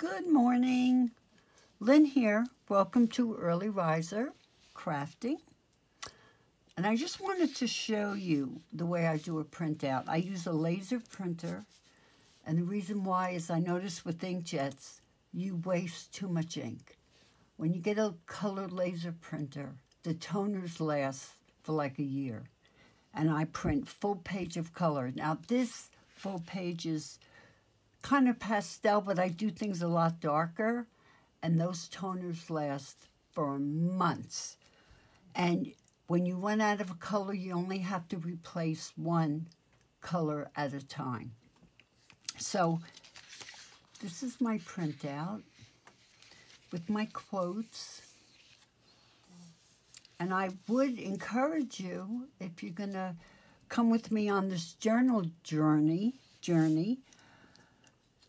Good morning. Lynn here. Welcome to Early Riser Crafting. And I just wanted to show you the way I do a printout. I use a laser printer, and the reason why is I notice with inkjets, you waste too much ink. When you get a colored laser printer, the toners last for like a year. And I print full page of color. Now this full page is kind of pastel, but I do things a lot darker, and those toners last for months. And when you run out of a color, you only have to replace one color at a time. So this is my printout with my quotes. And I would encourage you, if you're going to come with me on this journal journey,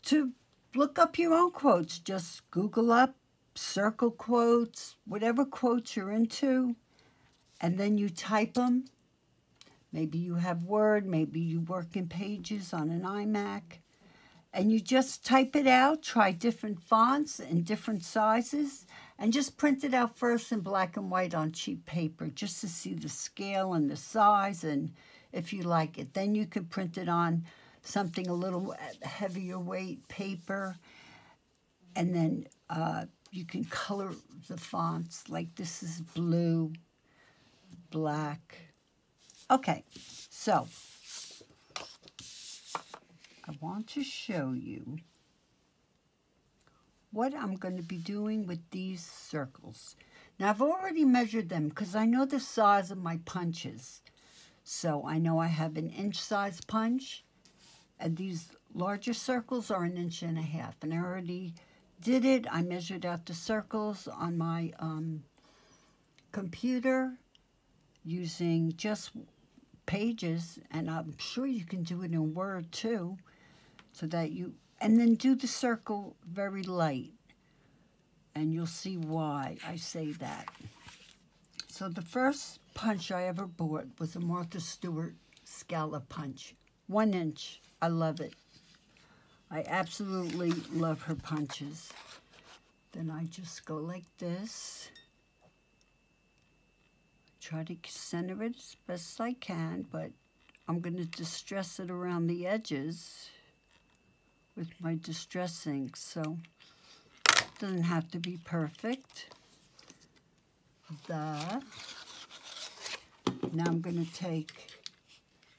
to look up your own quotes. Just Google up, circle quotes, whatever quotes you're into, and then you type them. Maybe you have Word, maybe you work in Pages on an iMac, and you just type it out, try different fonts and different sizes, and just print it out first in black and white on cheap paper just to see the scale and the size, and if you like it. Then you can print it on something a little heavier weight paper, and then you can color the fonts. Like this is blue, black. Okay, so I want to show you what I'm going to be doing with these circles. Now I've already measured them because I know the size of my punches. So I know I have an inch size punch, and these larger circles are 1.5 inches. And I already did it. I measured out the circles on my computer using just Pages, and I'm sure you can do it in Word too, so that you, and then do the circle very light, and you'll see why I say that. So the first punch I ever bought was a Martha Stewart scallop punch, 1 inch. I love it. I absolutely love her punches. Then I just go like this. Try to center it as best I can, but I'm going to distress it around the edges with my distress ink, so it doesn't have to be perfect. Now I'm going to take,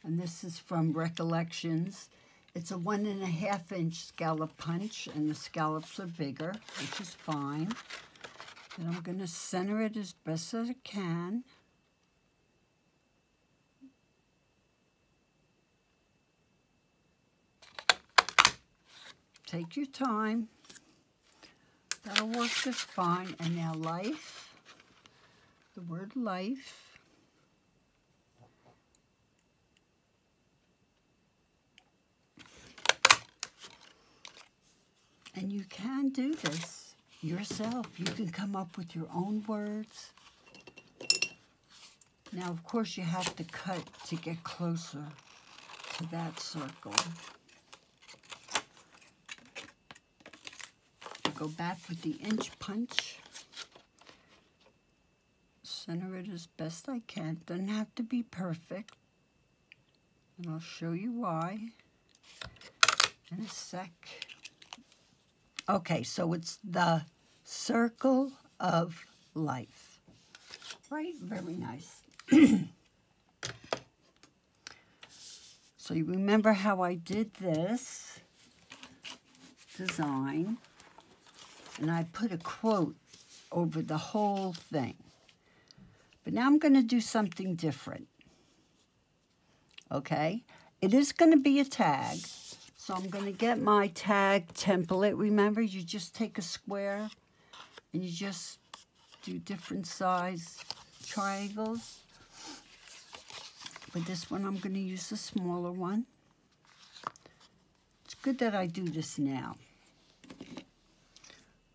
and this is from Recollections, it's a 1.5 inch scallop punch, and the scallops are bigger, which is fine. And I'm going to center it as best as I can. Take your time. That'll work just fine. And now life, the word life. And you can do this yourself. You can come up with your own words. Now, of course, you have to cut to get closer to that circle. Go back with the inch punch. Center it as best I can. Doesn't have to be perfect. And I'll show you why in a sec. Okay, so it's the circle of life. Right? Very nice. So you remember how I did this design, and I put a quote over the whole thing. But now I'm going to do something different. Okay? It is going to be a tag. So I'm going to get my tag template. Remember, you just take a square and you just do different size triangles. But this one, I'm going to use the smaller one. It's good that I do this now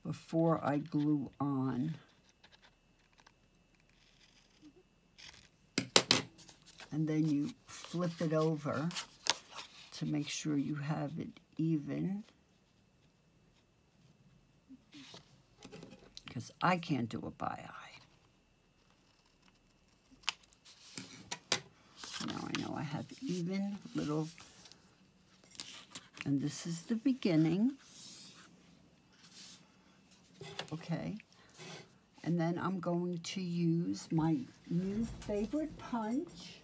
before I glue on. And then you flip it over to make sure you have it even. because I can't do it by eye. Now I know I have even little, and this is the beginning. Okay, and then I'm going to use my new favorite punch.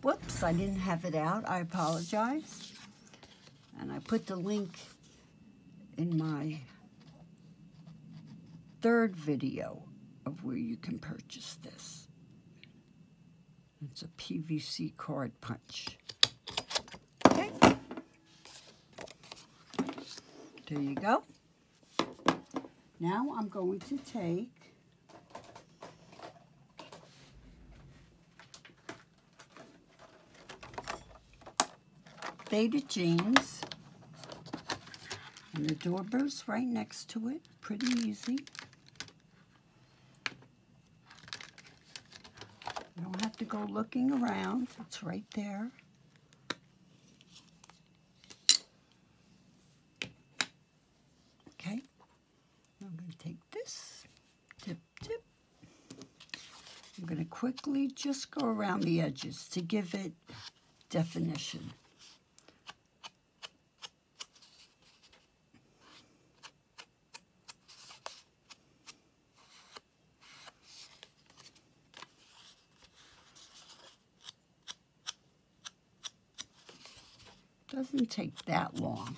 Whoops, I didn't have it out. I apologize. And I put the link in my third video of where you can purchase this. It's a PVC card punch. Okay. There you go. Now I'm going to take faded jeans, and the doorbell's right next to it. Pretty easy. You don't have to go looking around. It's right there. Okay. I'm going to take this, tip, tip. I'm going to quickly just go around the edges to give it definition. Doesn't take that long,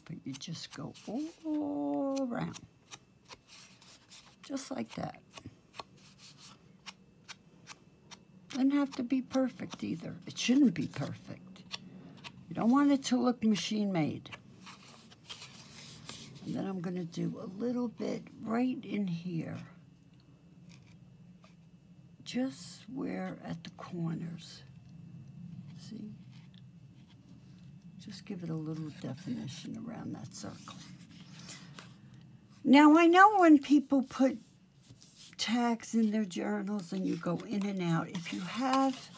but you just go all around, just like that. Doesn't have to be perfect either. It shouldn't be perfect. You don't want it to look machine made. And then I'm going to do a little bit right in here, just where at the corners. See? Just give it a little definition around that circle. Now, I know when people put tags in their journals and you go in and out, if you have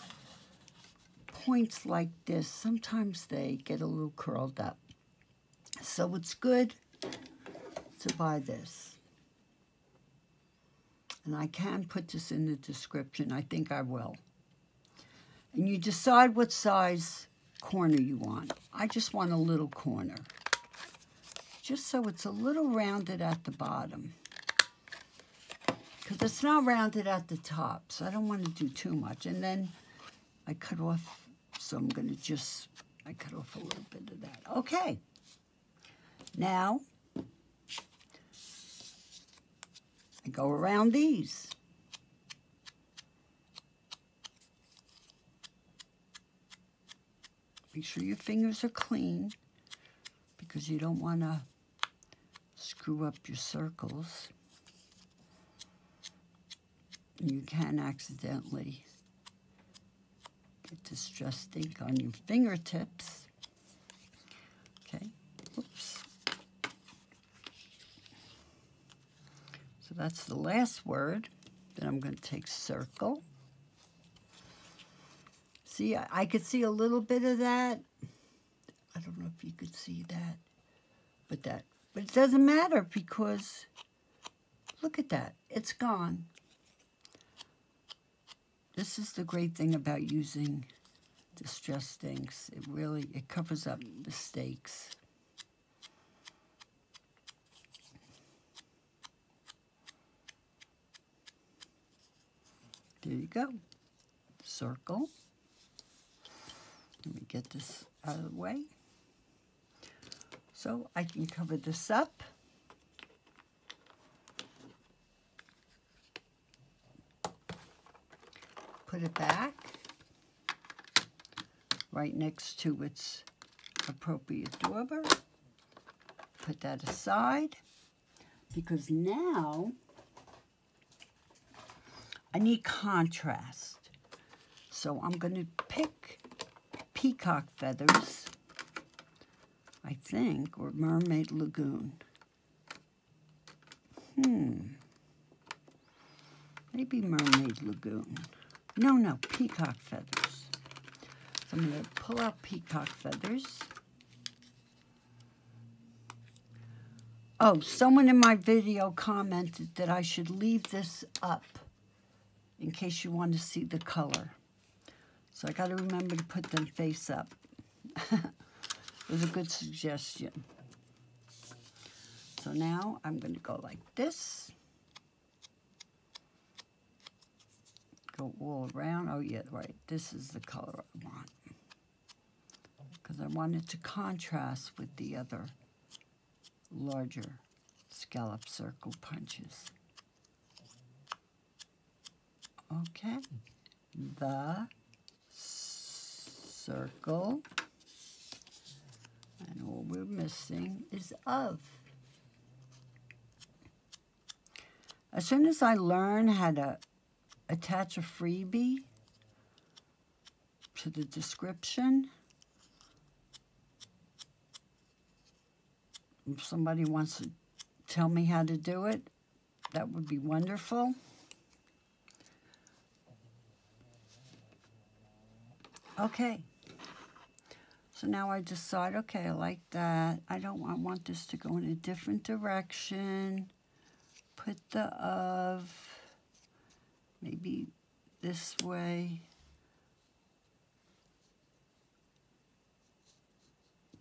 points like this, sometimes they get a little curled up. So it's good to buy this. And I can put this in the description. I think I will. And you decide what size corner you want. I just want a little corner, just so it's a little rounded at the bottom, because it's not rounded at the top, so I don't want to do too much. And then I cut off, so I'm going to I cut off a little bit of that. Okay, now I go around these. Make sure your fingers are clean, because you don't want to screw up your circles. You can accidentally get distressed ink on your fingertips. Okay, oops. So that's the last word. Then I'm going to take circle. See, I could see a little bit of that. I don't know if you could see that. But it doesn't matter, because look at that. It's gone. This is the great thing about using distressed inks. It covers up mistakes. There you go. Circle. Let me get this out of the way. So I can cover this up. Put it back right next to its appropriate dauber. Put that aside, because now I need contrast. So I'm going to pick peacock feathers, I think, or Mermaid Lagoon. Maybe Mermaid Lagoon. No, peacock feathers. So I'm going to pull out peacock feathers. Oh, someone in my video commented that I should leave this up in case you want to see the color. So I got to remember to put them face up. It was a good suggestion. So now I'm going to go like this. Go all around. Oh, yeah, right. This is the color I want. Because I want it to contrast with the other larger scallop circle punches. Okay, the circle, and all we're missing is of. As soon as I learn how to attach a freebie to the description, if somebody wants to tell me how to do it, that would be wonderful. Okay. So now I decide, okay, I like that. I want this to go in a different direction. Put the of, maybe this way.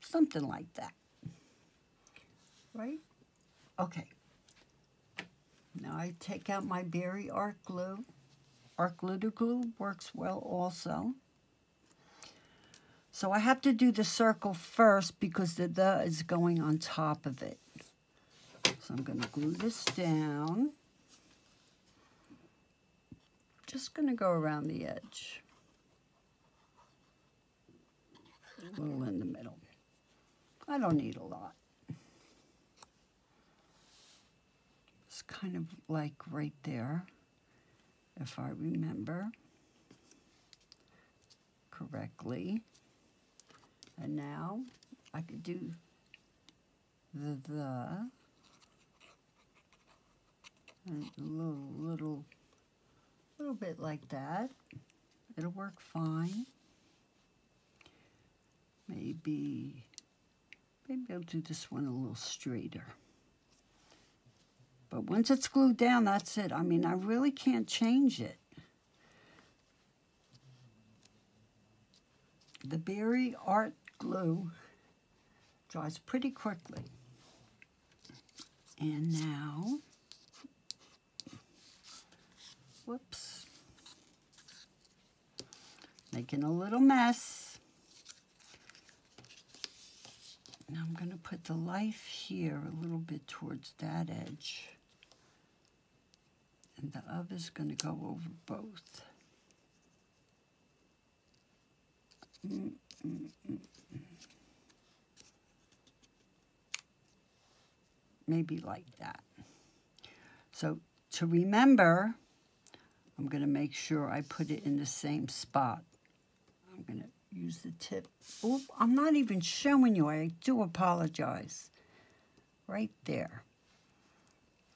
Something like that. Right? Okay. Now I take out my Berry Art Glue. Art Glitter Glue works well also. So I have to do the circle first because the is going on top of it. So I'm going to glue this down. Just going to go around the edge. A little in the middle. I don't need a lot. It's kind of like right there, if I remember correctly. And now I could do the and a little bit like that. It'll work fine. Maybe I'll do this one a little straighter. But once it's glued down, that's it. I mean, I really can't change it. The Berry Art Glue dries pretty quickly. And now, whoops, making a little mess. Now I'm going to put the life here a little bit towards that edge. And the of is going to go over both. Maybe like that. So to remember, I'm going to make sure I put it in the same spot. I'm going to use the tip. Oop, I'm not even showing you. I do apologize. Right there.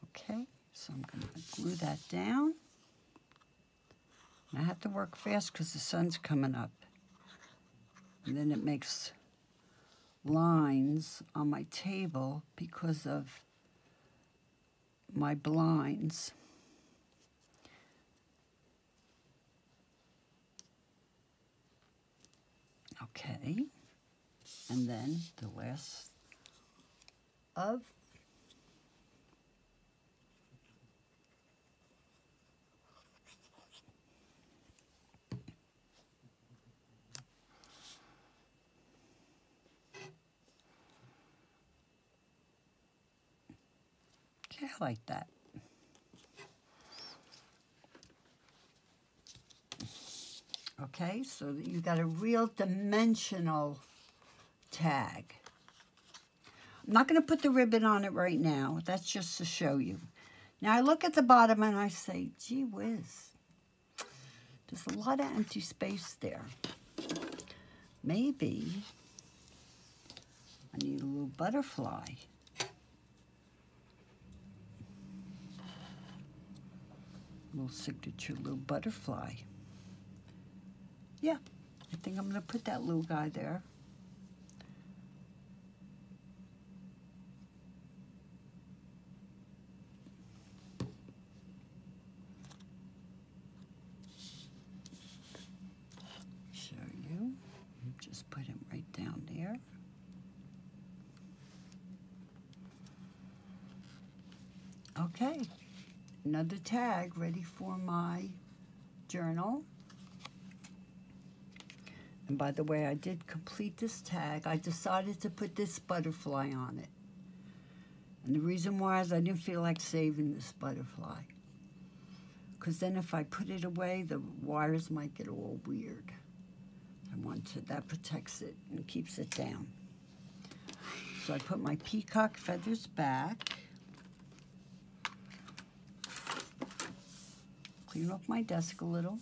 Okay, so I'm going to glue that down. And I have to work fast because the sun's coming up. And then it makes lines on my table because of my blinds. Okay, and then the last of. Okay, I like that. Okay, so that you got a real dimensional tag. I'm not going to put the ribbon on it right now. That's just to show you. Now I look at the bottom and I say, gee whiz, there's a lot of empty space there. Maybe I need a little butterfly. A little signature little butterfly. Yeah, think I'm going to put that little guy there. Show you. Just put him right down there. Okay, another tag ready for my journal. And by the way, I did complete this tag. I decided to put this butterfly on it. And the reason why is I didn't feel like saving this butterfly. Because then if I put it away, the wires might get all weird. That protects it and keeps it down. So I put my peacock feathers back. Clean off my desk a little.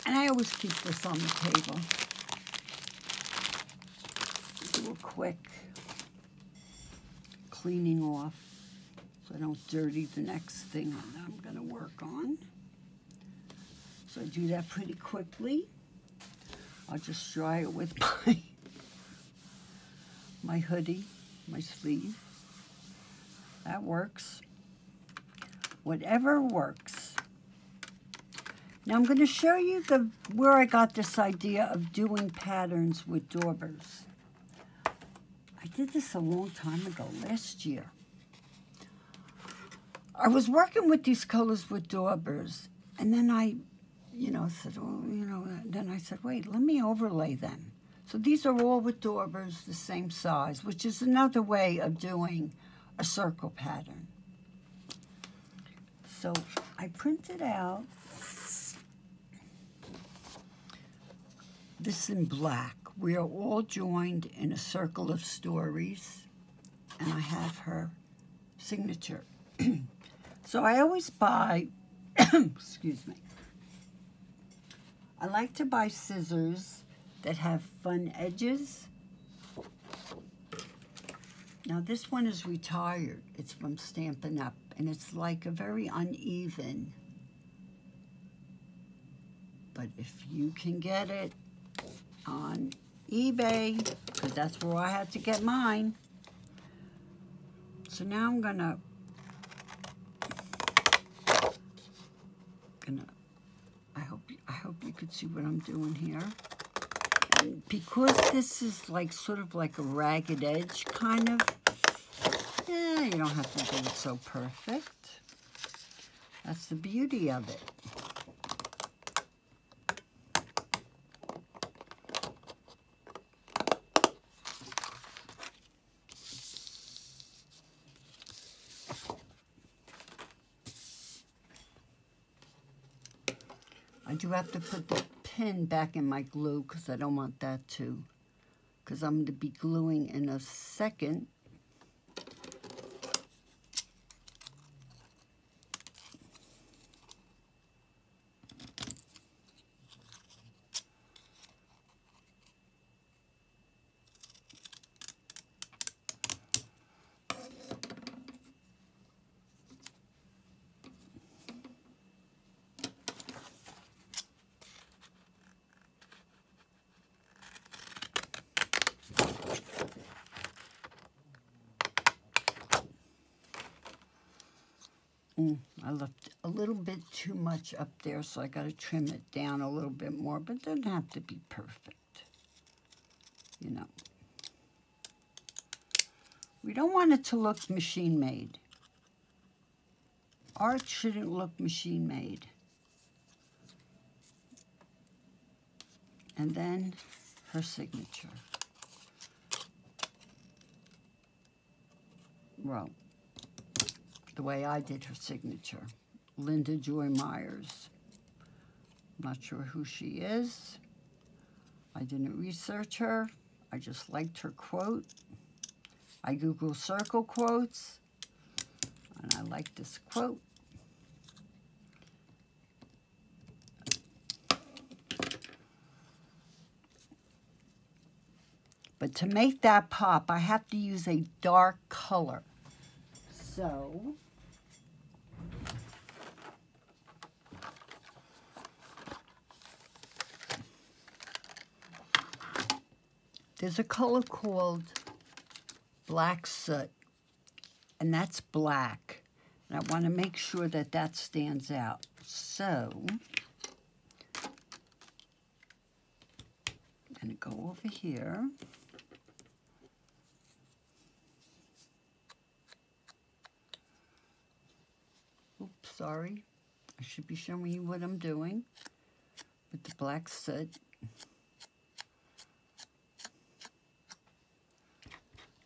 And I always keep this on the table. Do a quick cleaning off so I don't dirty the next thing that I'm going to work on. So I do that pretty quickly. I'll just dry it with my hoodie, my sleeve. That works. Whatever works. Now I'm going to show you where I got this idea of doing patterns with daubers. I did this a long time ago, last year. I was working with these colors with daubers, and then I said, then I said, wait, let me overlay them. So these are all with daubers the same size, which is another way of doing a circle pattern. So I printed out this in black. We are all joined in a circle of stories, and I have her signature. So I always buy, excuse me, I like to buy scissors that have fun edges. Now this one is retired. It's from Stampin' Up, and it's like a very uneven. But if you can get it on eBay, because that's where I had to get mine. So now I'm gonna I hope you could see what I'm doing here. And because this is like sort of like a ragged edge kind of, you don't have to do it so perfect. That's the beauty of it. I do have to put the pin back in my glue because I don't want that to, because I'm going to be gluing in a second. I left a little bit too much up there, so I got to trim it down a little bit more, but it doesn't have to be perfect, you know. We don't want it to look machine-made. Art shouldn't look machine-made. And then her signature. Well, the way I did her signature. Linda Joy Myers. I'm not sure who she is. I didn't research her. I just liked her quote. I Google circle quotes, and I like this quote. But to make that pop, I have to use a dark color. So There's a color called black soot, and that's black. And I want to make sure that that stands out. So, I'm going to go over here. Oops, sorry. I should be showing you what I'm doing with the black soot.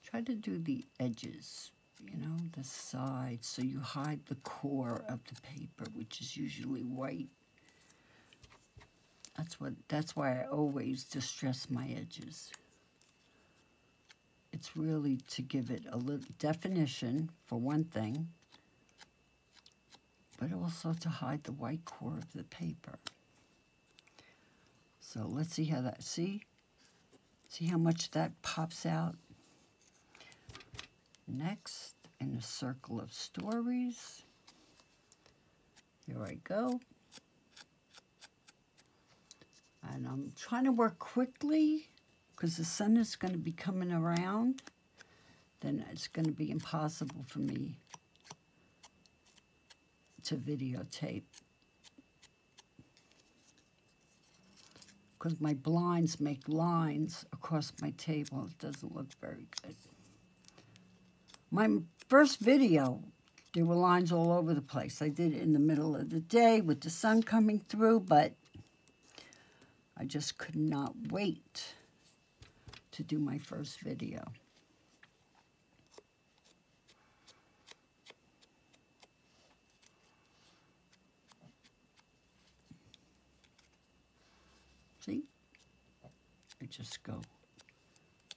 Try to do the edges, you know, the sides, so you hide the core of the paper, which is usually white. That's why I always distress my edges. It's really to give it a little definition, for one thing, but also to hide the white core of the paper. So let's see how that, see how much that pops out? Next, in a circle of stories, here I go. And I'm trying to work quickly because the sun is going to be coming around. Then it's going to be impossible for me to videotape because my blinds make lines across my table. It doesn't look very good. My first video, there were lines all over the place. I did it in the middle of the day with the sun coming through, but I just could not wait to do my first video. See? I just go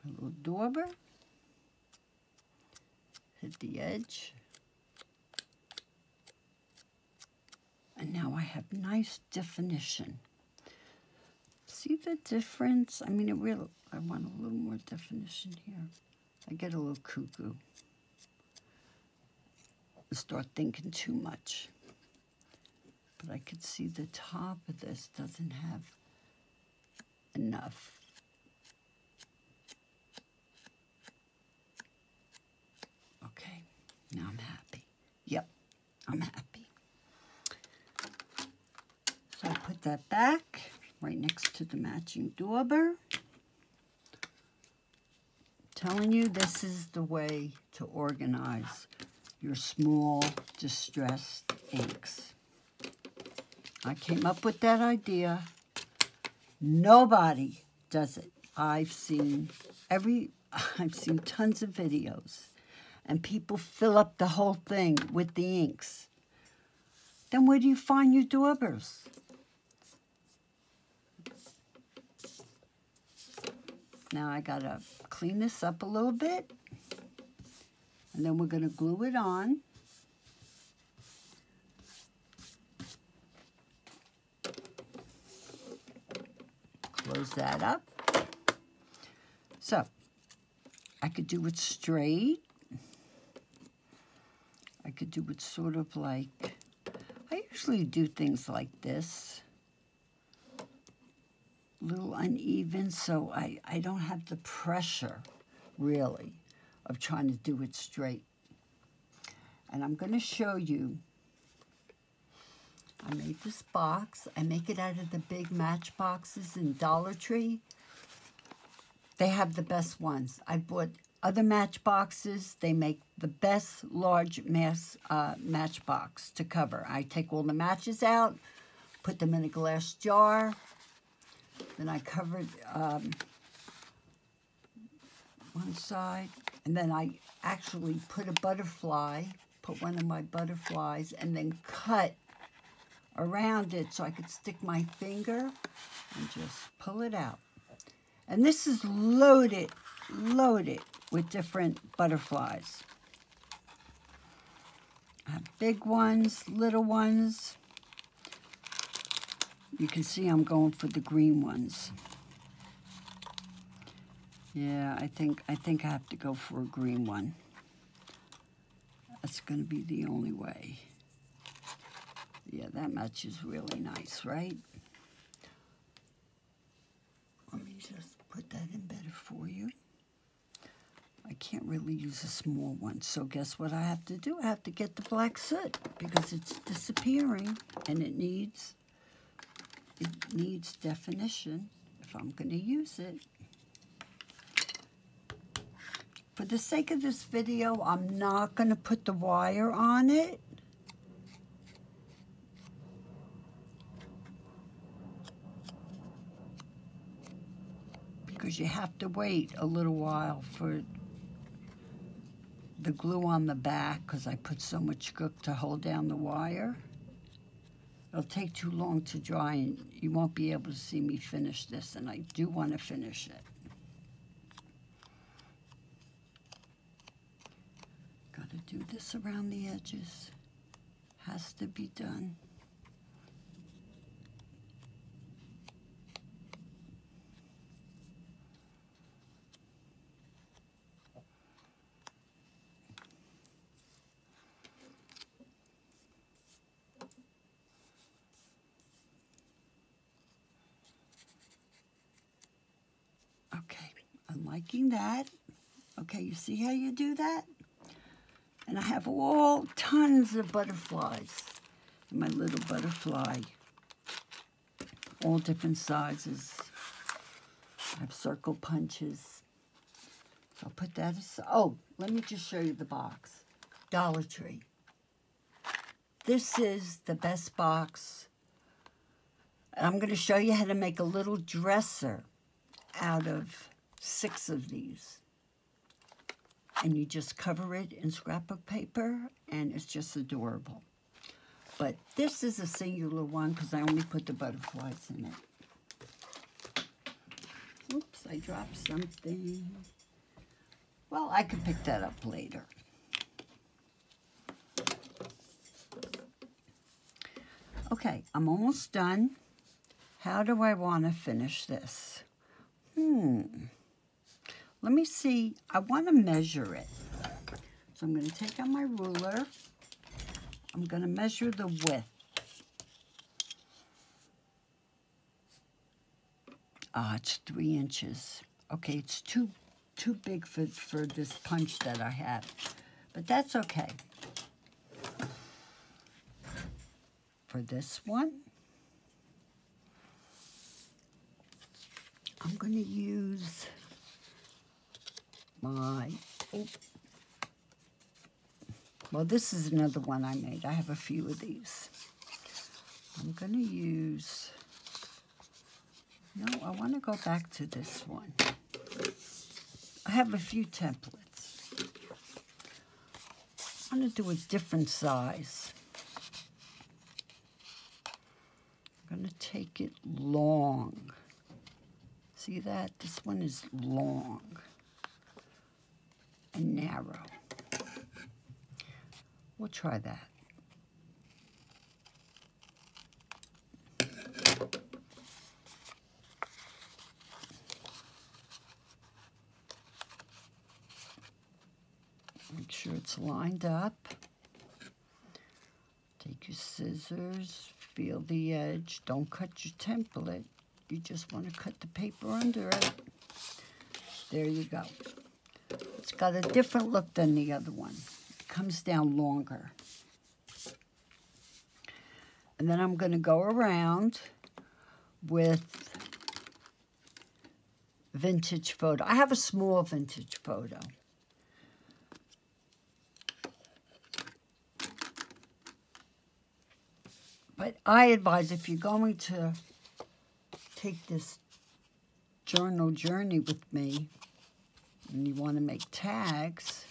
a little dauber, hit the edge, and now I have nice definition. See the difference? I mean, I want a little more definition here. I get a little cuckoo. I start thinking too much. But I could see the top of this doesn't have enough. Okay, now I'm happy. Yep, I'm happy. So I put that back right next to the matching dauber. Telling you, this is the way to organize your small distressed inks. I came up with that idea. Nobody does it. I've seen tons of videos, and people fill up the whole thing with the inks. Then where do you find your daubers? Now I gotta clean this up a little bit, and then we're gonna glue it on. Close that up. So I could do it straight. I could do it sort of like, I usually do things like this. Little uneven, so I don't have the pressure, really, of trying to do it straight. And I'm going to show you, I made this box. I make it out of the big match boxes in Dollar Tree. They have the best ones. I bought other match boxes. They make the best large match box to cover. I take all the matches out, put them in a glass jar. Then I covered one side, and then I actually put a butterfly, put one of my butterflies, and then cut around it so I could stick my finger and just pull it out. And this is loaded with different butterflies. I have big ones, little ones. You can see I'm going for the green ones. Yeah, I think I have to go for a green one. That's going to be the only way. Yeah, that matches really nice, right? Let me just put that in better for you. I can't really use a small one, so guess what I have to do? I have to get the black soot because it's disappearing and it needs definition if I'm going to use it. For the sake of this video, I'm not going to put the wire on it. Because you have to wait a little while for the glue on the back because I put so much gook to hold down the wire. It'll take too long to dry and you won't be able to see me finish this, and I do want to finish it. Got to do this around the edges. Has to be done. Okay, I'm liking that. Okay, you see how you do that? And I have tons of butterflies in my little butterfly. All different sizes. I have circle punches. So I'll put that aside. Oh, let me just show you the box. Dollar Tree. This is the best box. And I'm going to show you how to make a little dresser out of 6 of these. And you just cover it in scrapbook paper, and it's just adorable. But this is a singular one because I only put the butterflies in it. Oops, I dropped something. Well, I could pick that up later. Okay, I'm almost done. How do I want to finish this? Let me see. I want to measure it. So I'm going to take out my ruler. I'm going to measure the width. It's 3 inches. Okay, it's too big for this punch that I have. But that's okay. For this one, I'm going to use my, well, this is another one I made. I have a few of these. I'm going to use, no, I want to go back to this one. I have a few templates. I want to do a different size. I'm going to take it long. See that? This one is long and narrow. We'll try that. Make sure it's lined up. Take your scissors, feel the edge. Don't cut your template. You just want to cut the paper under it. There you go. It's got a different look than the other one. It comes down longer. And then I'm going to go around with vintage photo. I have a small vintage photo. But I advise if you're going to take this journal journey with me and you want to make tags,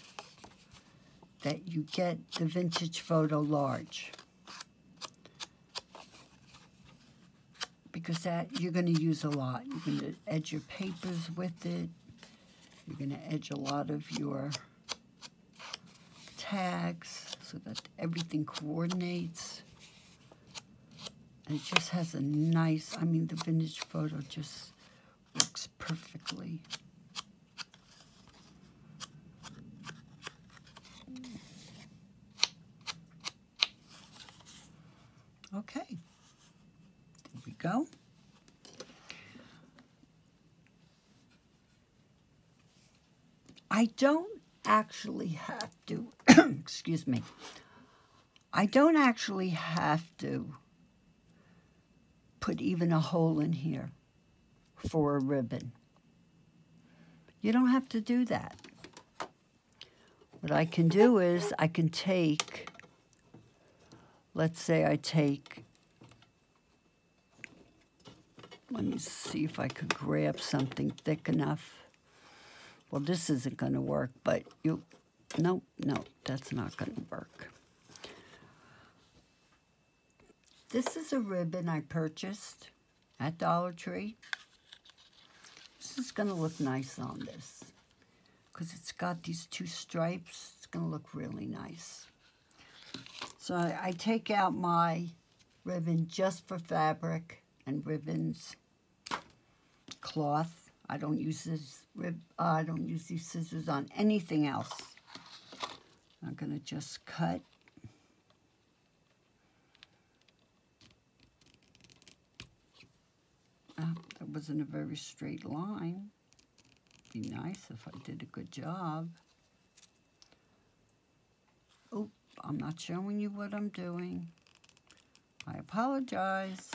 that you get the vintage photo large. Because that you're going to use a lot. You're going to edge your papers with it. You're going to edge a lot of your tags so that everything coordinates. And it just has a nice, I mean, the vintage photo just works perfectly. Okay, there we go. I don't actually have to, excuse me, I don't actually have to put even a hole in here for a ribbon. You don't have to do that. What I can do is I can take, let's say I take, let me see if I could grab something thick enough. Well, this isn't going to work, but no, that's not going to work. This is a ribbon I purchased at Dollar Tree. This is going to look nice on this because it's got these two stripes. It's going to look really nice. So I take out my ribbon just for fabric and ribbons, cloth. I don't use these scissors on anything else. I'm going to just cut. That wasn't a very straight line. Be nice if I did a good job. Oh, I'm not showing you what I'm doing. I apologize.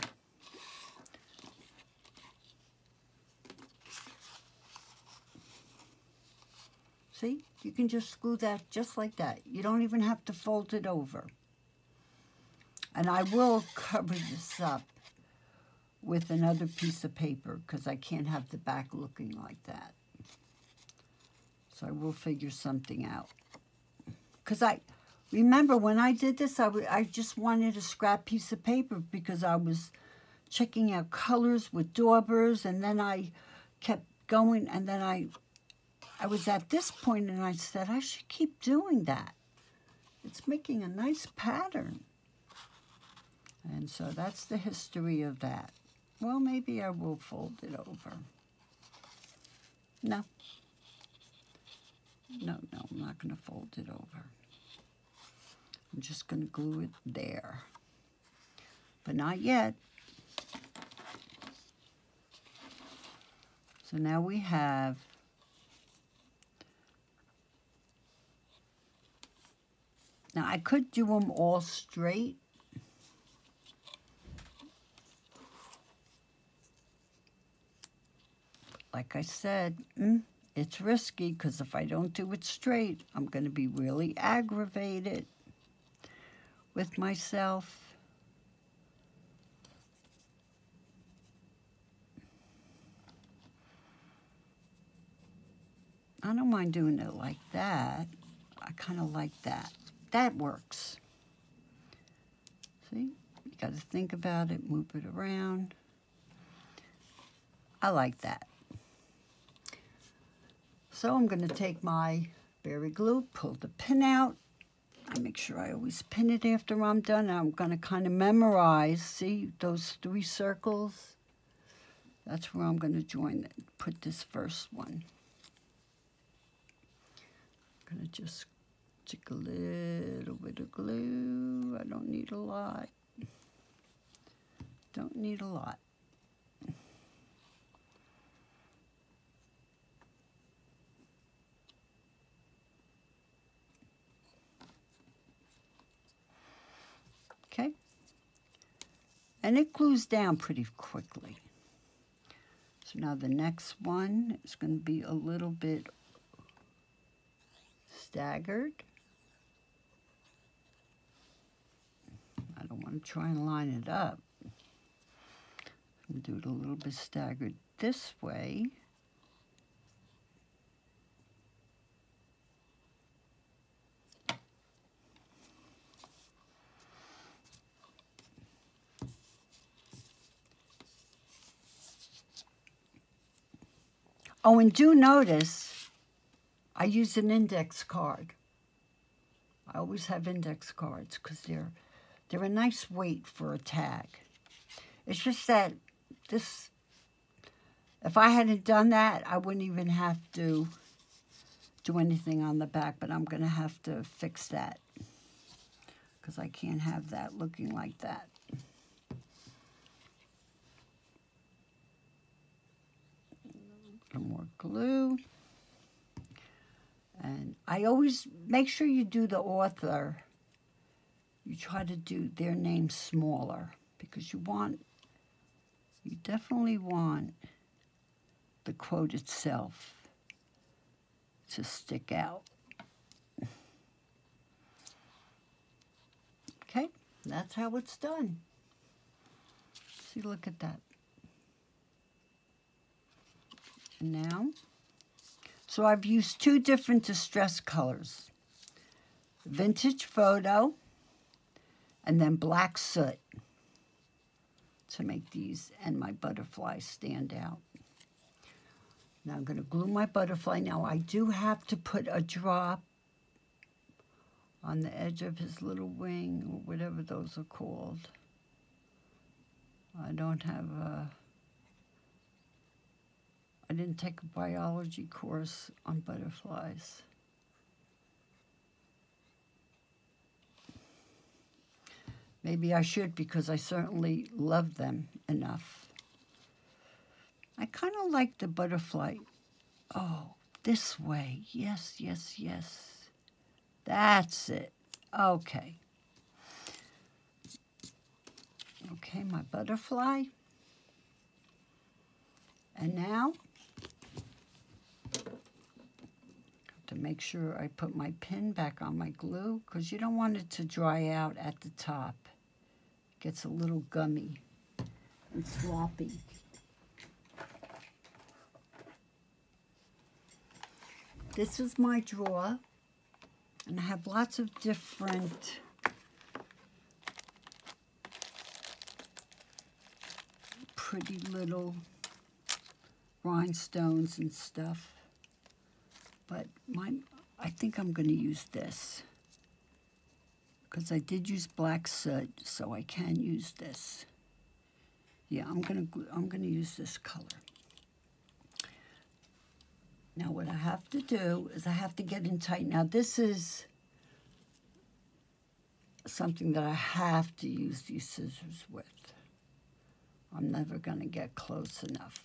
See, you can just glue that just like that. You don't even have to fold it over. And I will cover this up with another piece of paper because I can't have the back looking like that. So I will figure something out. Because I remember when I did this, I just wanted a scrap piece of paper because I was checking out colors with daubers, and then I kept going, and then I was at this point and I said, I should keep doing that. It's making a nice pattern. And so that's the history of that. Well, maybe I will fold it over. No, I'm not going to fold it over. I'm just going to glue it there. But not yet. So now we have now I could do them all straight. Like I said, it's risky because if I don't do it straight, I'm going to be really aggravated with myself. I don't mind doing it like that. I kind of like that. That works. See? You got to think about it, move it around. I like that. So I'm going to take my berry glue, pull the pin out. I make sure I always pin it after I'm done. I'm going to kind of memorize, see those 3 circles? That's where I'm going to join it. Put this first one. I'm going to just stick a little bit of glue. I don't need a lot. Don't need a lot. Okay, and it glues down pretty quickly. So now the next one is going to be a little bit staggered. I don't want to try and line it up. I'm going to do it a little bit staggered this way. Oh, and do notice, I use an index card. I always have index cards because they're a nice weight for a tag. It's just that this, if I hadn't done that, I wouldn't even have to do anything on the back, but I'm going to have to fix that because I can't have that looking like that. A little more glue. And I always make sure you do the author. You try to do their name smaller because you definitely want the quote itself to stick out. Okay, that's how it's done. See, look at that. And now, so I've used 2 different distress colors. Vintage Photo and then Black Soot to make these and my butterfly stand out. Now I'm going to glue my butterfly. Now I do have to put a drop on the edge of his little wing, or whatever those are called. I didn't take a biology course on butterflies. Maybe I should, because I certainly love them enough. I kind of like the butterfly. Oh, this way. Yes, yes, yes. That's it. Okay. Okay, my butterfly. And now, to make sure I put my pin back on my glue, because you don't want it to dry out at the top. It gets a little gummy and sloppy. This is my drawer, and I have lots of different pretty little rhinestones and stuff. But I think I'm going to use this, because I did use Black Soot, so I can use this. Yeah, I'm going to use this color. Now what I have to do is I have to get in tight. Now this is something that I have to use these scissors with. I'm never going to get close enough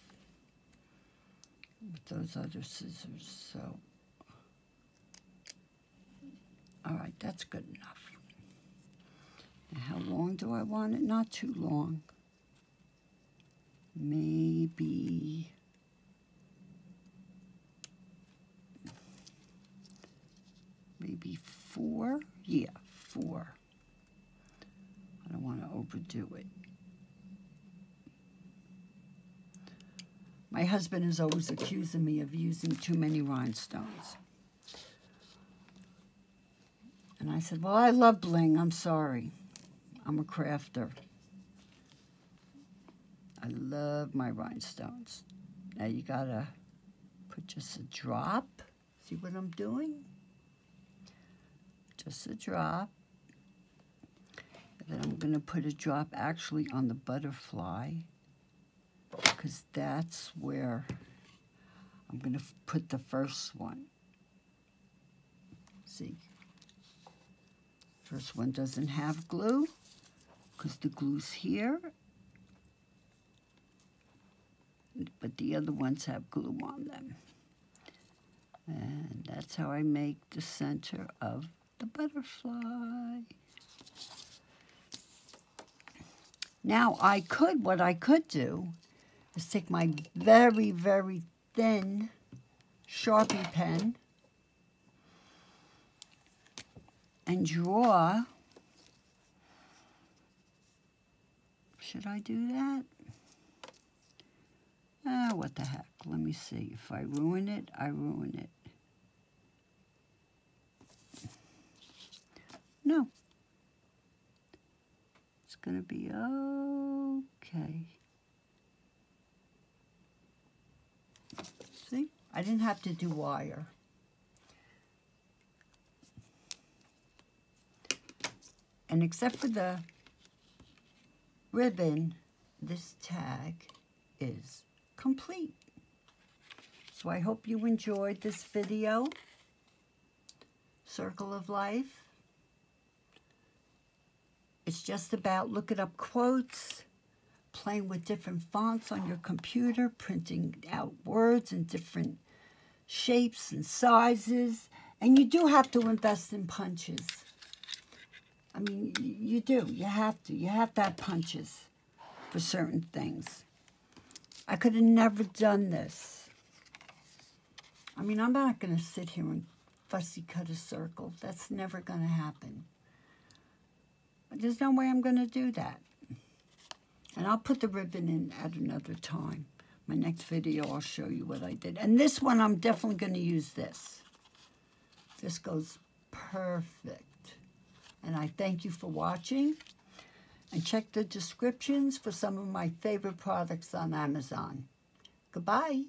with those other scissors, so. All right, that's good enough. Now how long do I want it? Not too long. Maybe maybe 4? Yeah, 4. I don't want to overdo it. My husband is always accusing me of using too many rhinestones. And I said, well, I love bling. I'm sorry. I'm a crafter. I love my rhinestones. Now you gotta put just a drop. See what I'm doing? Just a drop. And then I'm gonna put a drop actually on the butterfly, because that's where I'm gonna put the first one. See? First one doesn't have glue, because the glue's here. But the other ones have glue on them. And that's how I make the center of the butterfly. Now what I could do is take my very, very thin Sharpie pen and draw. Should I do that? What the heck? Let me see. If I ruin it, I ruin it. No. It's going to be okay. See? I didn't have to do wire. And except for the ribbon, this tag is complete. So I hope you enjoyed this video, Circle of Life. It's just about looking up quotes, playing with different fonts on your computer, printing out words in different shapes and sizes, And you do have to invest in punches. I mean, you do. You have to. You have to have punches for certain things. I could have never done this. I mean, I'm not going to sit here and fussy cut a circle. That's never going to happen. There's no way I'm going to do that. And I'll put the ribbon in at another time. My next video, I'll show you what I did. And this one, I'm definitely going to use this. This goes perfect. And I thank you for watching. And check the descriptions for some of my favorite products on Amazon. Goodbye.